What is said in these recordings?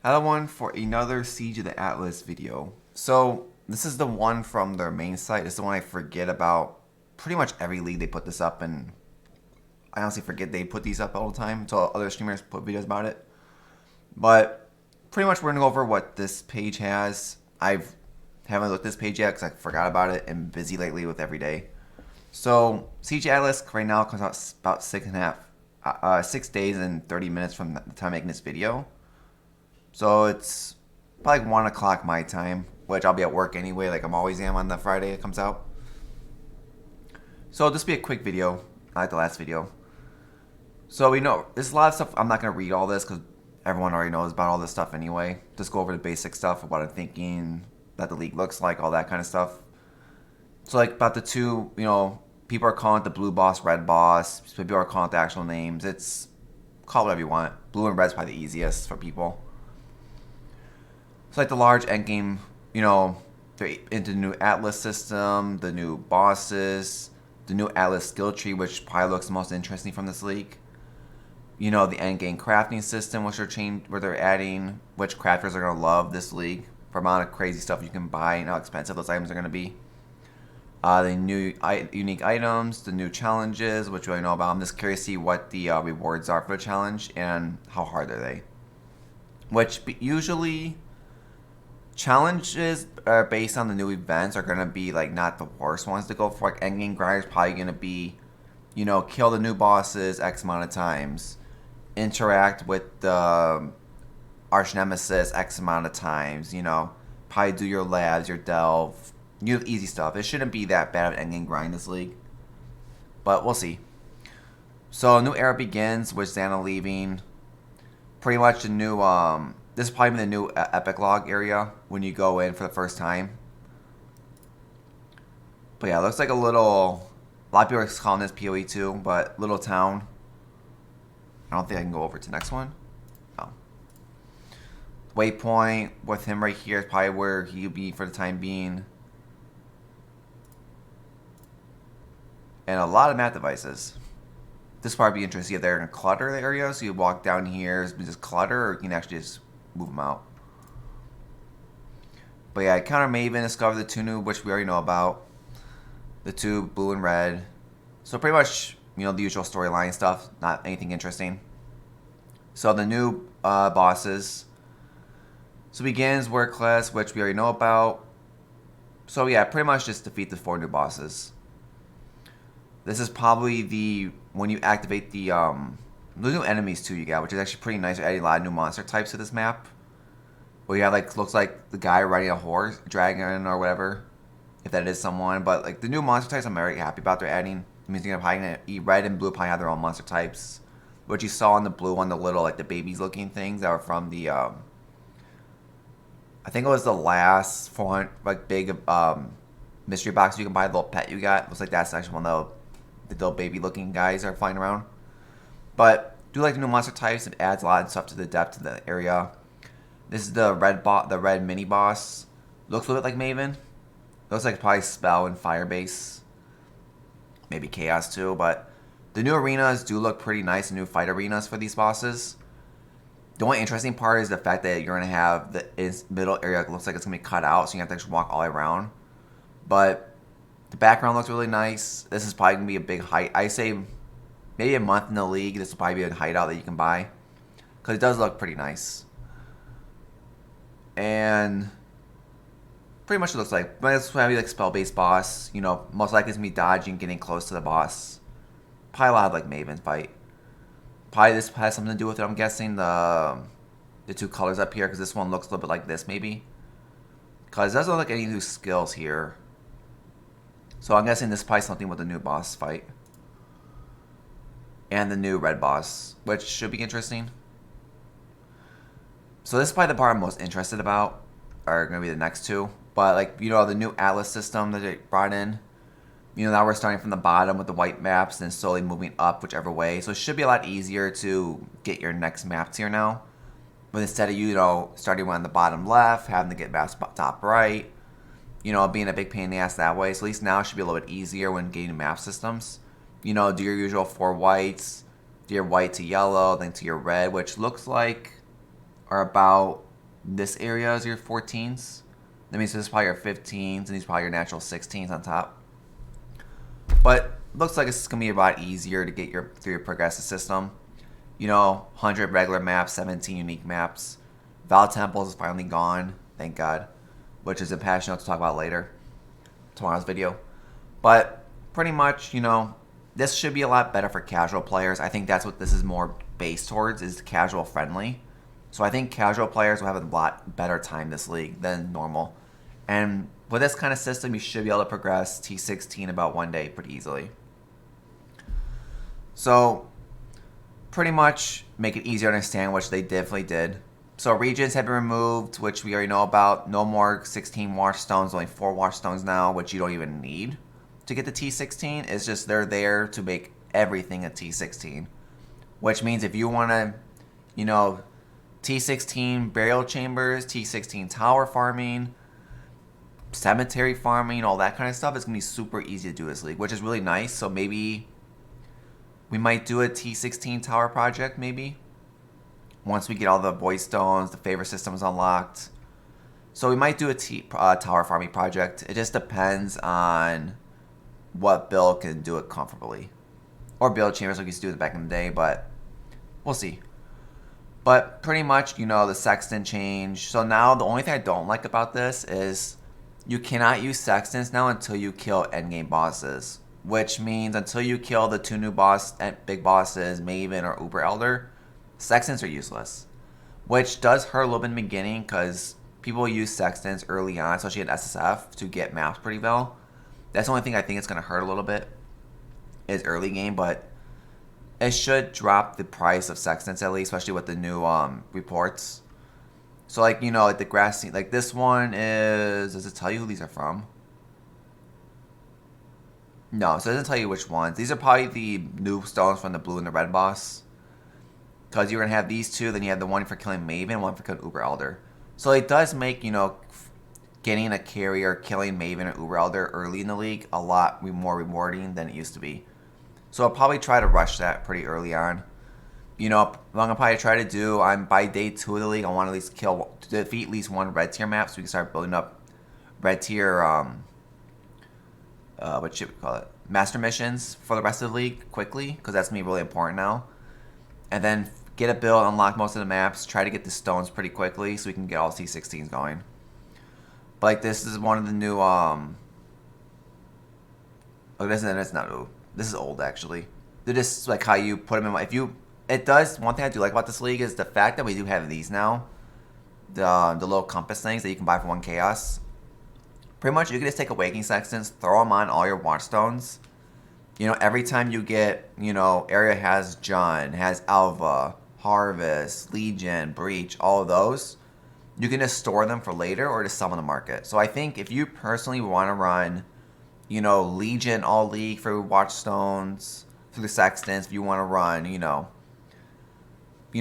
Another one for another Siege of the Atlas video. So this is the one from their main site. It's the one I forget about. Pretty much every league they put this up, and I honestly forget they put these up all the time until other streamers put videos about it. But pretty much we're gonna go over what this page has. Haven't looked at this page yet because I forgot about it and busy lately with every day. So Siege Atlas right now comes out about 6 days and 30 minutes from the time making this video. So it's probably like 1 o'clock my time, which I'll be at work anyway, like I'm always am on the Friday it comes out. So this will be a quick video, like the last video. So we know there's a lot of stuff. I'm not going to read all this because everyone already knows about all this stuff anyway. Just go over the basic stuff of what I'm thinking, that the league looks like, all that kind of stuff. So like about the two, people are calling it the blue boss, red boss. People are calling it the actual names. It's call it whatever you want. Blue and red's probably the easiest for people. So like the large endgame, they're into the new Atlas system, the new bosses, the new Atlas skill tree, which probably looks the most interesting from this league. The endgame crafting system, where they're adding, which crafters are gonna love this league for amount of crazy stuff you can buy and how expensive those items are gonna be. The new unique items, the new challenges, which we already know about. I'm just curious to see what the rewards are for the challenge and how hard are they. Which usually challenges are based on the new events are gonna be like not the worst ones to go for. Like endgame grind is probably gonna be, kill the new bosses X amount of times, interact with the arch nemesis X amount of times. Probably do your labs, your delve, easy stuff. It shouldn't be that bad of an endgame grind this league, but we'll see. So a new era begins with Xana leaving. Pretty much the new this is probably the new epic log area when you go in for the first time. But yeah, it looks like a lot of people are calling this POE too, but little town. I don't think I can go over to the next one. No. Waypoint with him right here is probably where he'll be for the time being. And a lot of map devices. This will probably be interesting if they're going to clutter the area, so you walk down here, just clutter, or you can actually just move them out. But yeah, Counter Maven discovered the two new, which we already know about. The two blue and red. So pretty much, the usual storyline stuff, not anything interesting. So the new bosses. So begins work class, which we already know about. So yeah, pretty much just defeat the 4 new bosses. This is probably when you activate the new enemies too you got, which is actually pretty nice. They're adding a lot of new monster types to this map. Where you have looks like the guy riding a horse, dragon or whatever, if that is someone. But like the new monster types, I'm very happy about. They're adding. It means you're probably gonna red and blue probably have their own monster types. What you saw in the blue on the little the babies looking things that were from the I think it was the last 400 big mystery box you can buy. The little pet you got looks like that's actually one of the little baby looking guys are flying around. But do like the new monster types. It adds a lot of stuff to the depth of the area. This is the red mini boss. Looks a little bit like Maven. Looks like probably Spell and Firebase. Maybe Chaos too, but the new arenas do look pretty nice, the new fight arenas for these bosses. The only interesting part is the fact that you're going to have the middle area looks like it's going to be cut out, so you have to actually walk all the way around. But the background looks really nice. This is probably going to be a big height. I say maybe a month in the league, this will probably be a hideout that you can buy. Because it does look pretty nice. And pretty much it looks like, but it's probably like spell-based boss. Most likely it's going to be dodging, getting close to the boss. Probably a lot of Maven fight. Probably this has something to do with it. I'm guessing the two colors up here, because this one looks a little bit like this maybe. Because it doesn't look like any new skills here. So I'm guessing this is probably something with the new boss fight. And the new red boss, which should be interesting. So this is probably the part I'm most interested about. Are going to be the next two. But the new Atlas system that they brought in. Now we're starting from the bottom with the white maps and slowly moving up whichever way. So it should be a lot easier to get your next maps here now. But instead of, starting on the bottom left, having to get maps top right, being a big pain in the ass that way. So at least now it should be a little bit easier when getting map systems. Do your usual 4 whites, do your white to yellow, then to your red, which looks like are about this area is your 14s. That means this is probably your 15s, and these are probably your natural 16s on top. But looks like it's gonna be a lot easier to get through your progressive system. 100 regular maps, 17 unique maps. Val Temples is finally gone, thank God, which is a passion to talk about later, tomorrow's video. But pretty much, this should be a lot better for casual players. I think that's what this is more based towards, is casual friendly. So I think casual players will have a lot better time this league than normal. And with this kind of system, you should be able to progress T16 about one day pretty easily. So pretty much make it easier to understand, which they definitely did. So regions have been removed, which we already know about. No more 16 watchstones, only 4 watchstones now, which you don't even need to get the T16. It's just they're there to make everything a T16. Which means if you want to, T16 burial chambers, T16 tower farming, cemetery farming, all that kind of stuff, it's going to be super easy to do this league, which is really nice. So maybe we might do a T16 tower project, maybe. Once we get all the void stones, the favor systems unlocked. So we might do a tower farming project. It just depends on what build can do it comfortably. Or build chambers like we used to do it back in the day, but we'll see. But pretty much, the sexton change. So now the only thing I don't like about this is you cannot use sextons now until you kill endgame bosses. Which means until you kill the 2 new big bosses, Maven or Uber Elder, sextons are useless. Which does hurt a little bit in the beginning because people use sextons early on, especially in SSF, to get maps pretty well. That's the only thing I think it's going to hurt a little bit is early game, but it should drop the price of sextants at least, especially with the new reports. So like, like the grass, like this one is, does it tell you who these are from? No, so it doesn't tell you which ones. These are probably the new stones from the blue and the red boss. Because you're going to have these two, then you have the one for killing Maven, one for killing Uber Elder. So it does make, getting a carrier, killing Maven or Uber Elder early in the league a lot more rewarding than it used to be. So I'll probably try to rush that pretty early on. What I'm going to probably try to do, by day 2 of the league, I want to at least defeat at least 1 red tier map so we can start building up red tier, what should we call it? Master missions for the rest of the league quickly, because that's going to be really important now. And then get a build, unlock most of the maps, try to get the stones pretty quickly so we can get all C16s going. But like this is one of the new, this is old actually. They're just like how you put them in, one thing I do like about this league is the fact that we do have these now. The little compass things that you can buy for 1 chaos. Pretty much you can just take Awakening Sextons, throw them on all your watchstones. Every time you get, area has Jun, has Alva, Harvest, Legion, Breach, all of those. You can just store them for later or just sell them on the market. So I think if you personally want to run, Legion all league for watchstones, through the Sextons, if you want to run,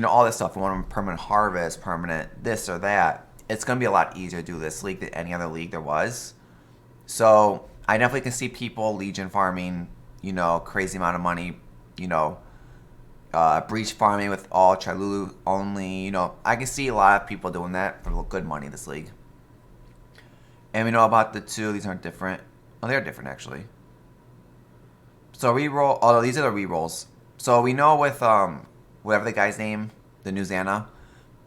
all this stuff, you want to permanent harvest, permanent this or that, it's going to be a lot easier to do this league than any other league there was. So I definitely can see people Legion farming, crazy amount of money, breach farming with all Chalulu only, I can see a lot of people doing that for good money in this league. And we know about the 2, these aren't different. Oh, they're different actually. So reroll, although these are the rerolls. So we know with whatever the guy's name, the new Xana,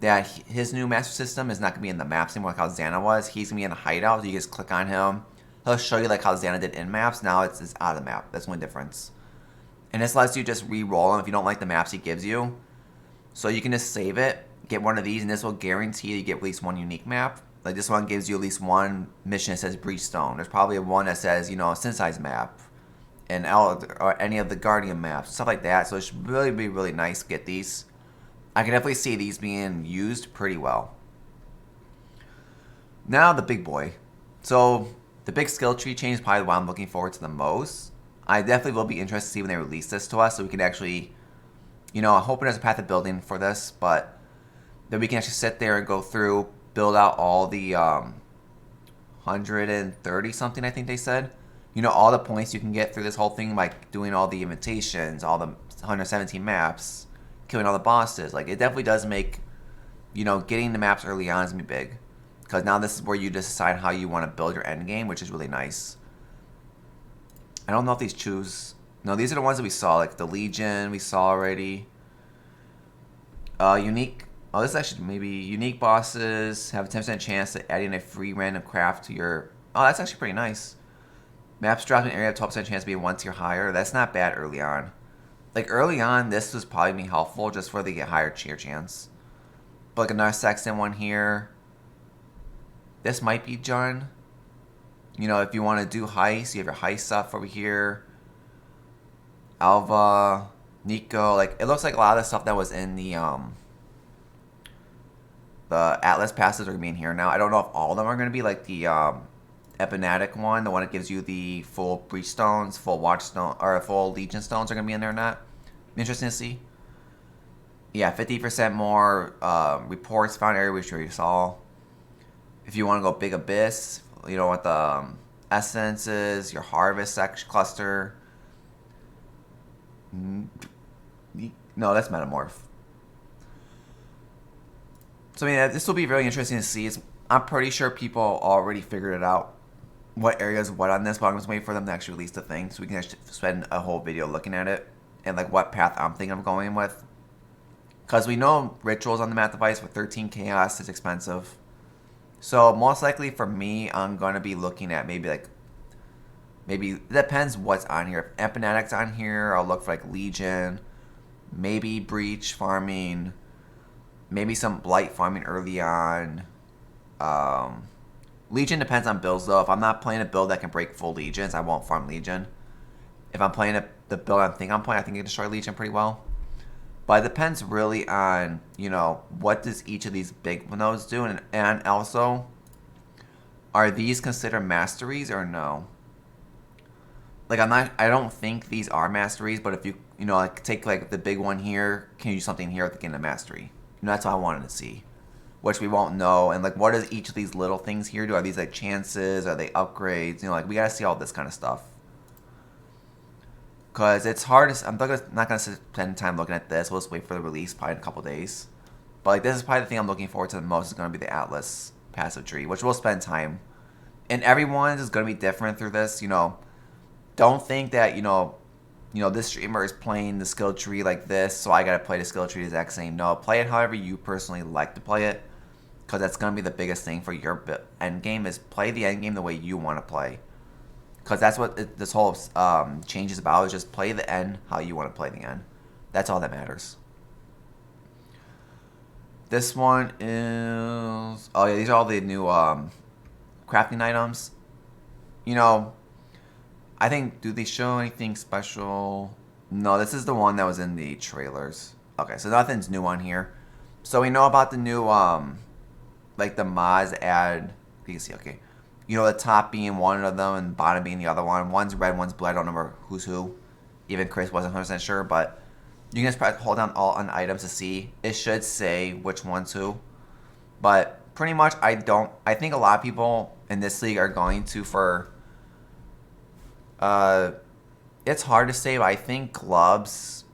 that his new master system is not going to be in the maps anymore like how Xana was. He's going to be in a hideout, so you just click on him. He'll show you like how Xana did in maps. Now it's out of the map. That's one difference. And this lets you just re-roll them if you don't like the maps he gives you. So you can just save it, get one of these, and this will guarantee you get at least 1 unique map. Like this one gives you at least 1 mission that says Breachstone. There's probably one that says, Synthesize map. And or any of the Guardian maps, stuff like that. So it should really be really nice to get these. I can definitely see these being used pretty well. Now the big boy. So the big skill tree change is probably what I'm looking forward to the most. I definitely will be interested to see when they release this to us so we can actually, I'm hoping there's a path of building for this, but that we can actually sit there and go through, build out all the 130 something I think they said. All the points you can get through this whole thing by doing all the invitations, all the 117 maps, killing all the bosses. Like, it definitely does make you know, getting the maps early on is going to be big. Because now this is where you decide how you want to build your end game, which is really nice. I don't know if these choose... No, these are the ones that we saw. Like the Legion we saw already. Unique... Oh, this is actually maybe unique bosses have a 10% chance of adding a free random craft to your... Oh, that's actually pretty nice. Maps drop an area have 12% chance of being 1 tier higher. That's not bad early on. Like early on, this was probably be helpful just for the get higher tier chance. But like another Sexton one here. This might be done. You know, if you want to do heist, you have your heist stuff over here. Alva, Nico, like it looks like a lot of the stuff that was in the Atlas passes are being here now. I don't know if all of them are going to be like the Epinatic one, the one that gives you the full Breach Stones, full Watchstone, or full Legion Stones are going to be in there or not. Interesting to see. Yeah, 50% more reports found area, which we saw. If you want to go Big Abyss, you know what the essences, your harvest section cluster. No, that's Metamorph. So I mean, this will be very interesting to see. I'm pretty sure people already figured it out. What area is what on this, but I'm just waiting for them to actually release the thing so we can actually spend a whole video looking at it and like what path I'm thinking of going with. Because we know rituals on the map device with 13 chaos is expensive. So most likely for me, I'm going to be looking at maybe it depends what's on here. If Epinatic's on here, I'll look for like Legion, maybe Breach farming, maybe some Blight farming early on. Legion depends on builds though. If I'm not playing a build that can break full Legions, I won't farm Legion. If I'm playing the build I think I'm playing, I think I can destroy Legion pretty well. But it depends really on, you know, what does each of these big nodes do, and also, are these considered masteries or no? Like I don't think these are masteries, but if you know, like take like the big one here, can you do something here to get a mastery? You know, that's what I wanted to see, which we won't know. And like, what does each of these little things here do? Are these like chances? Are they upgrades? You know, like we gotta see all this kind of stuff. Because it's hard to... I'm not going to spend time looking at this. We'll just wait for the release probably in a couple days. But like this is probably the thing I'm looking forward to the most is going to be the Atlas passive tree, which we'll spend time. And everyone's is going to be different through this. You know, don't think that, you know, this streamer is playing the skill tree like this, so I got to play the skill tree the exact same. No, play it however you personally like to play it. Because that's going to be the biggest thing for your end game is play the end game the way you want to play. Because that's what this whole change is about, is just play the end how you want to play the end. That's all that matters. This one is... Oh yeah, these are all the new crafting items. You know, I think, do they show anything special? No, this is the one that was in the trailers. Okay, so nothing's new on here. So we know about the new, like the mods add... You can see, okay. You know, the top being one of them and the bottom being the other one. One's red, one's blue. I don't remember who's who. Even Chris wasn't 100% sure, but you can just press hold down Alt on items to see. It should say which one's who. But pretty much, I think a lot of people in this league are going to for... it's hard to say, but I think gloves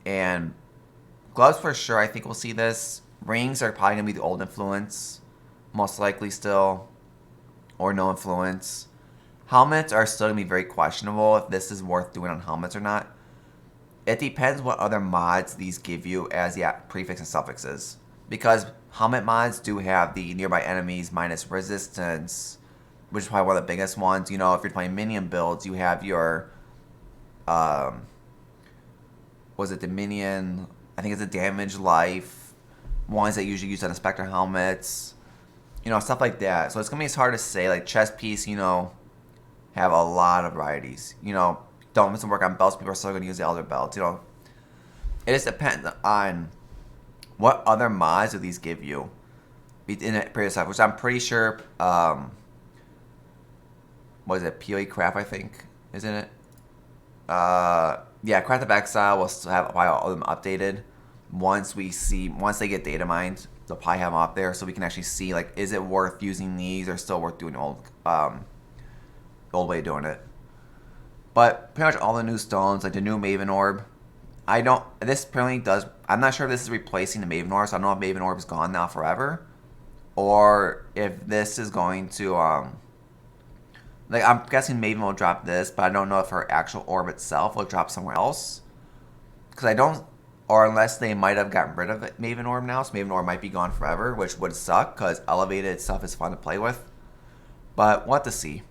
for sure, I think we'll see this. Rings are probably going to be the old influence. Most likely still. Or no influence. Helmets are still going to be very questionable if this is worth doing on helmets or not. It depends what other mods these give you as prefix and suffixes. Because helmet mods do have the nearby enemies minus resistance, which is probably one of the biggest ones. You know, if you're playing minion builds, you have your, was it the minion? I think it's a damage life. Ones that usually use on the Spectre helmets. You know, stuff like that. So it's going to be hard to say. Like, chest piece, you know, have a lot of varieties. You know, don't miss work on belts. People are still going to use the elder belts. You know, it just depends on what other mods do these give you in a period of time, which I'm pretty sure, what is it, POE Craft, I think, isn't it? Yeah, Craft of Exile will still have probably all of them updated once they get data mined. They'll probably have them up there so we can actually see, like, is it worth using these or still worth doing the old way of doing it. But pretty much all the new stones, like the new Maven Orb, This apparently does. I'm not sure if this is replacing the Maven Orb. So I don't know if Maven Orb is gone now forever, or if this is going to like, I'm guessing Maven will drop this, but I don't know if her actual orb itself will drop somewhere else. Because I don't, or unless they might have gotten rid of it, Maven Orb now, so Maven Orb might be gone forever, which would suck because elevated stuff is fun to play with. But we'll have to see.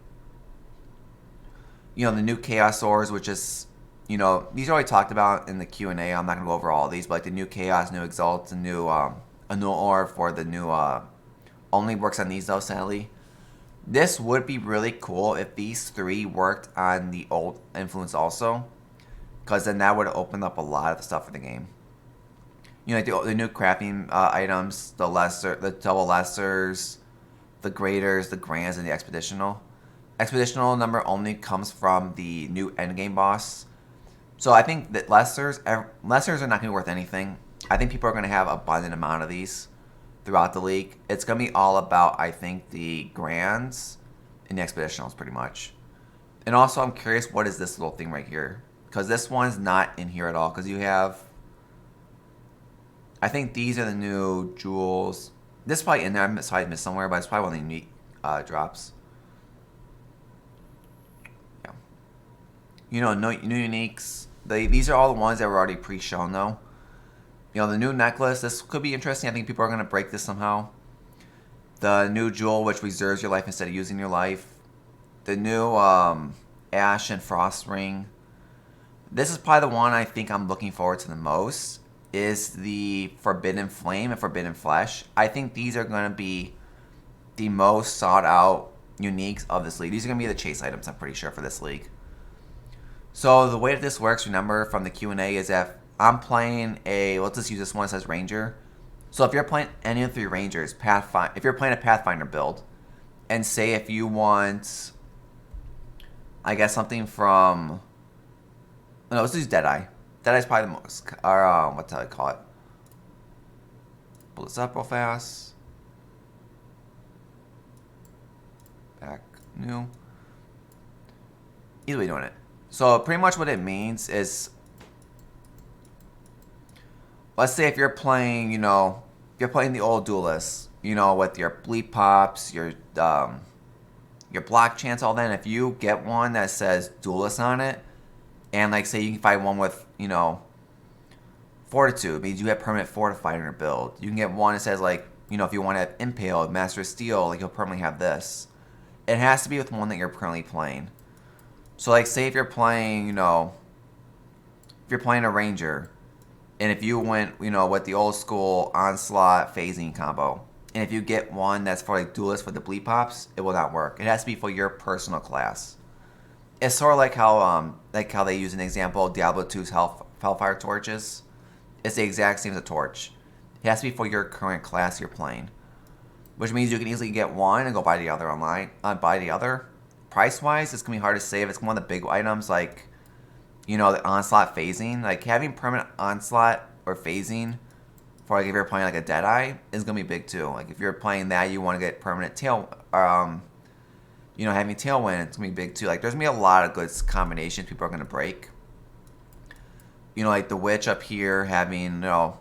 You know, the new Chaos Orbs, which is, you know, these are already talked about in the Q&A. I'm not going to go over all of these, but like the new Chaos, new Exalt, a new Orb for the new, only works on these though, sadly. This would be really cool if these three worked on the old influence also, because then that would open up a lot of stuff for the game. You know, like the new crafting items, the double lessers, the graders, the grands, and the expeditional. Expeditional number only comes from the new endgame boss. So I think that lessers are not going to be worth anything. I think people are going to have abundant amount of these throughout the league. It's going to be all about, I think, the grands and the expeditionals pretty much. And also I'm curious, what is this little thing right here? Because this one's not in here at all. Because you have, I think these are the new jewels. This is probably in there. I missed somewhere, but it's probably one of the unique drops. Yeah. You know, new uniques. These are all the ones that were already pre-shown though. You know, the new necklace, this could be interesting. I think people are going to break this somehow. The new jewel, which reserves your life instead of using your life. The new Ash and Frost ring. This is probably the one I think I'm looking forward to the most. Is the Forbidden Flame and Forbidden Flesh. I think these are going to be the most sought out uniques of this league. These are going to be the chase items, I'm pretty sure, for this league. So the way that this works, remember, from the Q&A is that I'm playing let's just use this one that says Ranger. So if you're playing any of the three Rangers, if you're playing a Pathfinder build, and say if you want, I guess something from, no, let's use Deadeye. Deadeye's probably the most, or what do I call it? Pull this up real fast. Back, new. Either way doing it. So pretty much what it means is, let's say if you're playing, you know, you're playing the old duelist, you know, with your bleep pops, your block chance, all that. And if you get one that says duelist on it, and like say you can find one with, you know, fortitude, means you have permanent fortified in your build. You can get one that says like, you know, if you want to have impaled, master of steel, like you'll permanently have this. It has to be with one that you're currently playing. So like say if you're playing, you know, if you're playing a ranger, and if you went, you know, with the old school onslaught phasing combo, and if you get one that's for like duelist with the bleep pops, it will not work. It has to be for your personal class. It's sort of like how they use an example, Diablo 2's Hellfire torches. It's the exact same as a torch. It has to be for your current class you're playing, which means you can easily get one and go buy the other online. Buy the other. Price wise, it's gonna be hard to save. It's one of the big items like, you know, the onslaught phasing. Like having permanent onslaught or phasing for like if you're playing like a Deadeye is gonna be big too. Like if you're playing that, you want to get permanent tail, you know, having tailwind, it's gonna be big too. Like there's gonna be a lot of good combinations people are gonna break. You know, like the witch up here having, you know,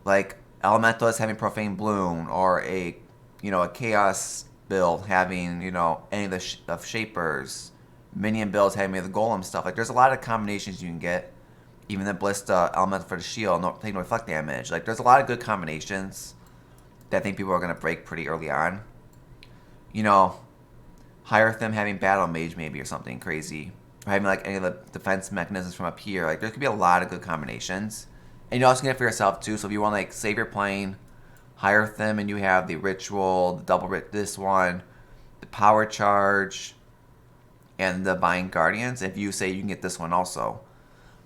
like elementalist having profane bloom, or a, you know, a chaos build having, you know, any of the shapers, minion builds having the golem stuff. Like there's a lot of combinations you can get. Even the ballista elemental for the shield, no taking reflect damage. Like there's a lot of good combinations that I think people are gonna break pretty early on. You know, Hierotham having battle mage maybe or something crazy, or having like any of the defense mechanisms from up here. Like there could be a lot of good combinations, and you also can get it for yourself too. So if you want, like, say you're playing Hierotham and you have the ritual, the double this one, the power charge, and the Divine Guardians. If you say you can get this one also,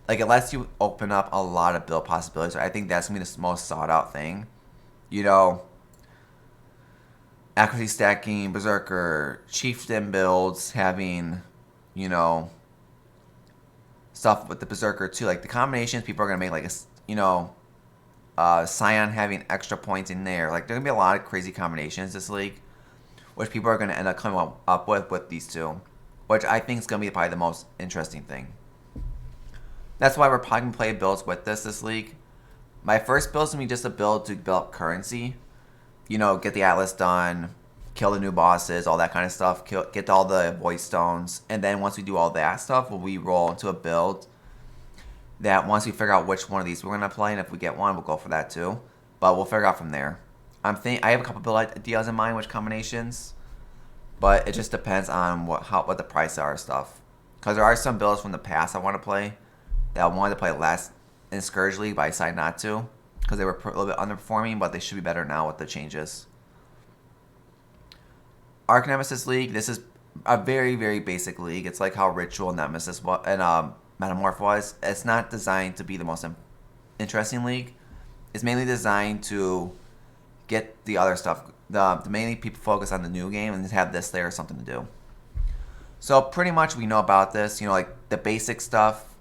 like it lets you open up a lot of build possibilities. I think that's gonna be the most sought out thing. You know, accuracy stacking, berserker, chieftain builds having, you know, stuff with the berserker too. Like the combinations people are gonna make, like a, you know, Scion having extra points in there. Like there's gonna be a lot of crazy combinations this league, which people are gonna end up coming up with these two, which I think is gonna be probably the most interesting thing. That's why we're probably going to play builds with this league. My first build is going to be just a build to build up currency. You know, get the Atlas done, kill the new bosses, all that kind of stuff. Get all the void stones. And then once we do all that stuff, we roll into a build that once we figure out which one of these we're going to play, and if we get one, we'll go for that too. But we'll figure out from there. I have a couple build ideas in mind, which combinations, but it just depends on what the price are and stuff. Because there are some builds from the past I want to play that I wanted to play last in Scourge League, but I decided not to because they were a little bit underperforming, but they should be better now with the changes. Arc Nemesis League, this is a very, very basic league. It's like how Ritual Nemesis and Metamorph was. It's not designed to be the most interesting league. It's mainly designed to get the other stuff. The mainly people focus on the new game and just have this there or something to do. So pretty much we know about this. You know, like the basic stuff.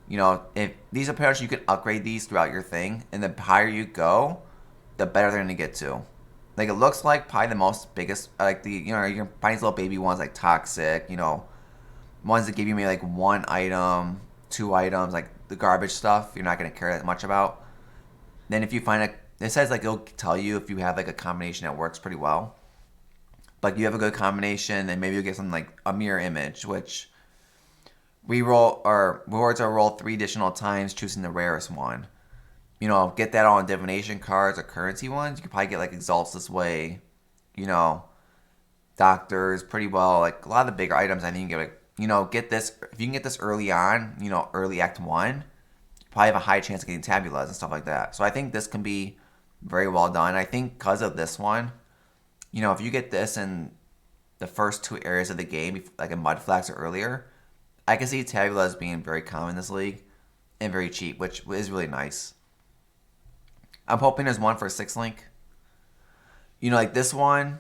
You know, if these are pairs, you can upgrade these throughout your thing, and the higher you go, the better they're gonna get to. Like it looks like probably the most biggest, like the you can find these little baby ones like Toxic. You know, ones that give you maybe like 1 item, 2 items, like the garbage stuff. You're not gonna care that much about. Then if you find it says like it'll tell you if you have like a combination that works pretty well. Like you have a good combination, and maybe you'll get something like a mirror image, which rewards are rolled 3 additional times, choosing the rarest one. You know, get that on divination cards or currency ones. You could probably get like exalts this way. You know, doctors pretty well. Like a lot of the bigger items, I think you can get get this if you can get this early on. You know, early Act 1, you probably have a high chance of getting tabulas and stuff like that. So I think this can be very well done. I think because of this one, you know, if you get this in the first 2 areas of the game, like in Mudflax or earlier, I can see tabulas being very common in this league and very cheap, which is really nice. I'm hoping there's one for 6-link. You know, like this one,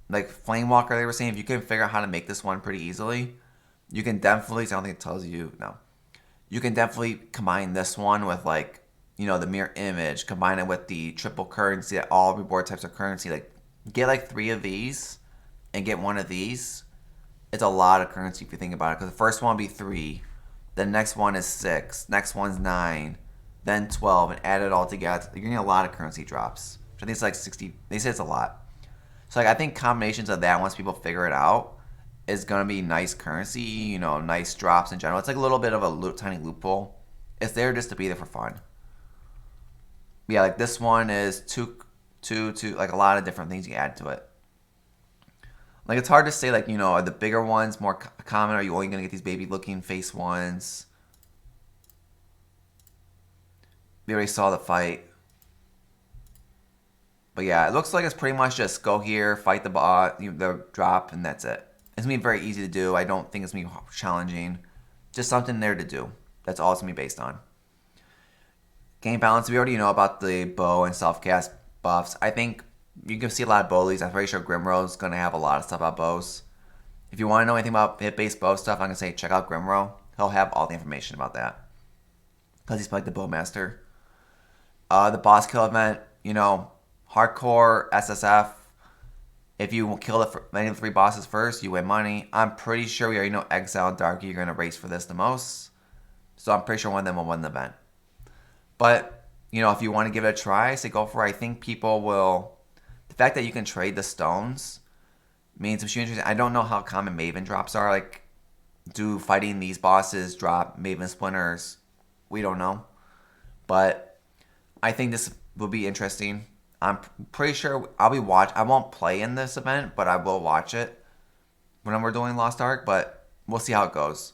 like Flamewalker, they were saying, if you can figure out how to make this one pretty easily, you can definitely, I don't think it tells you, no. You can definitely combine this one with like, you know, the mirror image, combine it with the triple currency, all reward types of currency. Like, get like 3 of these and get 1 of these. It's a lot of currency if you think about it. Because the first one will be 3. The next one is 6. Next one's 9. Then 12. And add it all together. You're going to get a lot of currency drops. Which I think it's like 60. They say it's a lot. So like I think combinations of that, once people figure it out, is going to be nice currency. You know, nice drops in general. It's like a little bit of a tiny loophole. It's there just to be there for fun. Yeah, like this one is two, like a lot of different things you add to it. Like it's hard to say, like, you know, are the bigger ones more common? Are you only going to get these baby looking face ones? We already saw the fight. But yeah, it looks like it's pretty much just go here, fight the bot, the drop, and that's it. It's going to be very easy to do. I don't think it's going to be challenging. Just something there to do. That's all it's going to be based on. Game balance, we already know about the bow and self-cast buffs. I think you can see a lot of bow leagues. I'm pretty sure Grimrow is going to have a lot of stuff about bows. If you want to know anything about hit-based bow stuff, I'm going to say check out Grimrow. He'll have all the information about that. Because he's like the bowmaster. The boss kill event, you know, hardcore SSF. If you kill any of the 3 bosses first, you win money. I'm pretty sure we already know Exile and Darky are going to race for this the most. So I'm pretty sure one of them will win the event. But, you know, if you want to give it a try, say go for it. I think people will... The fact that you can trade the stones means it's interesting. I don't know how common Maven drops are. Like, do fighting these bosses drop Maven splinters? We don't know. But I think this will be interesting. I'm pretty sure I won't play in this event, but I will watch it when we're doing Lost Ark. But we'll see how it goes.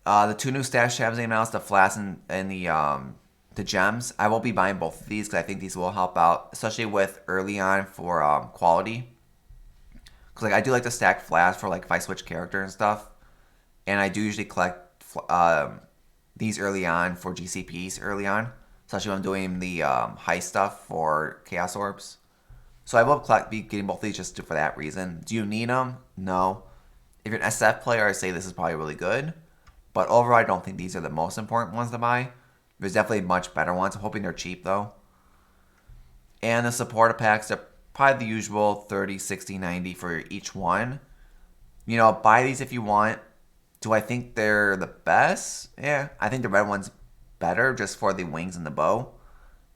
The 2 new stash tabs they announced, the flats and the gems. I won't be buying both of these because I think these will help out, especially with early on for quality. Because like I do like to stack flats for like if I switch character and stuff, and I do usually collect these early on for GCPs early on, especially when I'm doing the high stuff for Chaos Orbs. So I will be getting both of these just for that reason. Do you need them? No. If you're an SF player, I say this is probably really good. But overall, I don't think these are the most important ones to buy. There's definitely much better ones. I'm hoping they're cheap, though. And the supporter packs are probably the usual 30, 60, 90 for each one. You know, buy these if you want Do I think they're the best? Yeah, I think the red one's better just for the wings and the bow.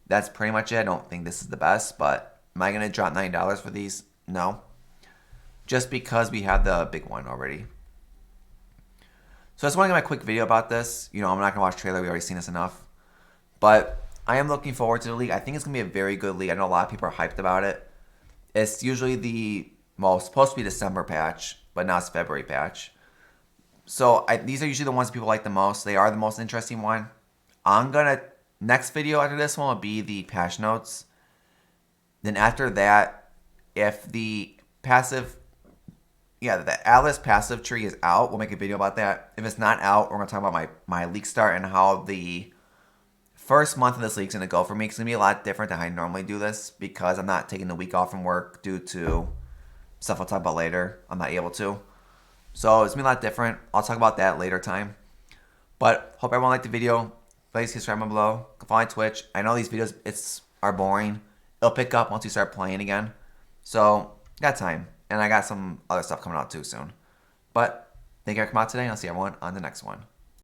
That's pretty much it. I don't think this is the best, but am I going to drop $9 for these? No. Just because we have the big one already. So I just want to get my quick video about this. You know, I'm not going to watch trailer. We already seen this enough. But I am looking forward to the league. I think it's going to be a very good league. I know a lot of people are hyped about it. It's usually supposed to be December patch, but now it's February patch. So these are usually the ones people like the most. They are the most interesting one. Next video after this one will be the patch notes. Then after that, if the Atlas passive tree is out, we'll make a video about that. If it's not out, we're going to talk about my league start and how the first month of this league is going to go for me. It's going to be a lot different than how I normally do this because I'm not taking the week off from work due to stuff I'll talk about later. I'm not able to. So it's going to be a lot different. I'll talk about that later time. But hope everyone liked the video. Please subscribe down below. Follow my Twitch. I know these videos are boring. It'll pick up once we start playing again. So, got time. And I got some other stuff coming out too soon. But thank you for coming out today, and I'll see everyone on the next one.